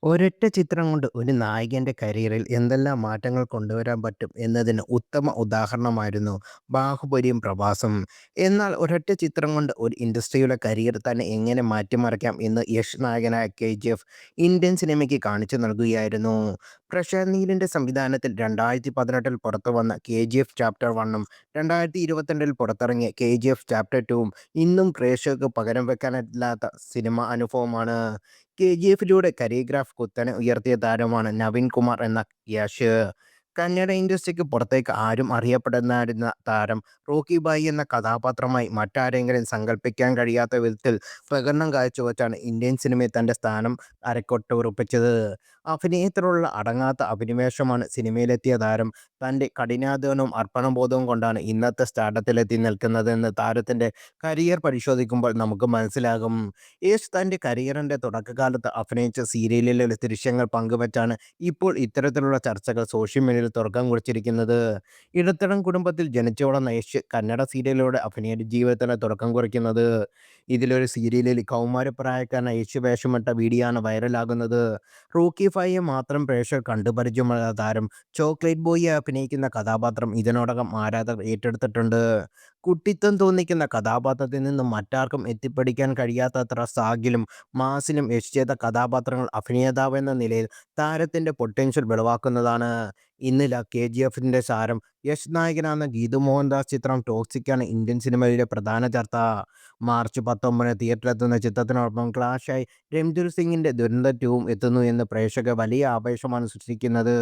ഒരൊറ്റ ചിത്രം കൊണ്ട് ഒരു നായകന്റെ കരിയറിൽ എന്തെല്ലാം മാറ്റങ്ങൾ കൊണ്ടുവരാൻ പറ്റും എന്നതിന് ഉത്തമ ഉദാഹരണമായിരുന്നു ബാഹുബലിയും പ്രഭാസും. എന്നാൽ ഒരൊറ്റ ചിത്രം കൊണ്ട് ഒരു ഇൻഡസ്ട്രിയുടെ കരിയർ തന്നെ എങ്ങനെ മാറ്റിമറിക്കാം എന്ന് യഷ് നായകനായ KGF ഇന്ത്യൻ സിനിമയ്ക്ക് കാണിച്ചു നൽകുകയായിരുന്നു. പ്രശാന്ത് നീലിന്റെ സംവിധാനത്തിൽ 2018 പുറത്തുവന്ന KGF ചാപ്റ്റർ 1ഉം 2022 പുറത്തിറങ്ങിയ KGF ചാപ്റ്റർ 2ഉം ഇന്നും പ്രേക്ഷകർക്ക് പകരം വെക്കാനില്ലാത്ത സിനിമ അനുഭവമാണ്. KGFിലൂടെ കരിയോഗ്രാഫ് കുത്തനെ ഉയർത്തിയ താരമാണ് നവീൻ കുമാർ എന്ന യഷ്. കന്നഡ ഇൻഡസ്ട്രിക്ക് പുറത്തേക്ക് ആരും അറിയപ്പെടുന്നായിരുന്ന താരം റോക്കി ബായി എന്ന കഥാപാത്രമായി മറ്റാരെങ്കിലും സങ്കല്പിക്കാൻ കഴിയാത്ത വിധത്തിൽ പ്രകടനം കാഴ്ചവെച്ചാണ് ഇന്ത്യൻ സിനിമയിൽ തൻ്റെ സ്ഥാനം അരക്കൊട്ടുറപ്പിച്ചത്. അഭിനയത്തിലുള്ള അടങ്ങാത്ത അഭിനിവേശമാണ് സിനിമയിലെത്തിയ താരം തൻ്റെ കഠിനാധ്വാനവും അർപ്പണബോധവും കൊണ്ടാണ് ഇന്നത്തെ സ്റ്റാർഡത്തിലെത്തി നിൽക്കുന്നതെന്ന് താരത്തിൻ്റെ കരിയർ പരിശോധിക്കുമ്പോൾ നമുക്ക് മനസ്സിലാകും. യേശ് തൻ്റെ കരിയറിൻ്റെ തുടക്കകാലത്ത് അഭിനയിച്ച സീരിയലിലെ ദൃശ്യങ്ങൾ പങ്കുവച്ചാണ് ഇപ്പോൾ ഇത്തരത്തിലുള്ള ചർച്ചകൾ സോഷ്യൽ മീഡിയയിൽ തുടക്കം കുറിച്ചിരിക്കുന്നത്. ഇടത്തരം കുടുംബത്തിൽ ജനിച്ചു വളർന്ന യേശ് കന്നഡ സീരിയലിലൂടെ അഭിനയ ജീവിതത്തിന് തുടക്കം കുറിക്കുന്നത്. ഇതിലൊരു സീരിയലിൽ കൗമാരപ്രായക്കാരനായ യേശു വേഷമിട്ട വീഡിയോ ആണ് വൈറലാകുന്നത്. റോക്കി ഫായിയെ മാത്രം പ്രേക്ഷകർ കണ്ടു പരിചയമുള്ള താരം ചോക്ലേറ്റ് ബോയിയെ അഭിനയിക്കുന്ന കഥാപാത്രം ഇതിനോടകം ആരാധകർ ഏറ്റെടുത്തിട്ടുണ്ട്. കുട്ടിത്തം തോന്നിക്കുന്ന കഥാപാത്രത്തിൽ നിന്നും മറ്റാർക്കും എത്തിപ്പിടിക്കാൻ കഴിയാത്തത്ര സാഗിലും മാസിലും യശ് ചെയ്ത കഥാപാത്രങ്ങൾ അഭിനേതാവ് എന്ന നിലയിൽ താരത്തിൻ്റെ പൊട്ടൻഷ്യൽ വെളിവാക്കുന്നതാണ്. ഇന്നില്ല KGFിൻ്റെ സാരം യശ് നായകനാകുന്ന ഗീതു മോഹൻദാസ് ചിത്രം ടോക്സിക്കാണ് ഇന്ത്യൻ സിനിമയിലെ പ്രധാന ചർച്ച. മാർച്ച് 19 തിയേറ്ററിലെത്തുന്ന ചിത്രത്തിനോടൊപ്പം ക്ലാഷായി രൺധീർ സിംഗിൻ്റെ ദുരന്തർ 2ഉം എത്തുന്നു എന്ന് പ്രേക്ഷകർ വലിയ ആവേശമാണ് സൃഷ്ടിക്കുന്നത്.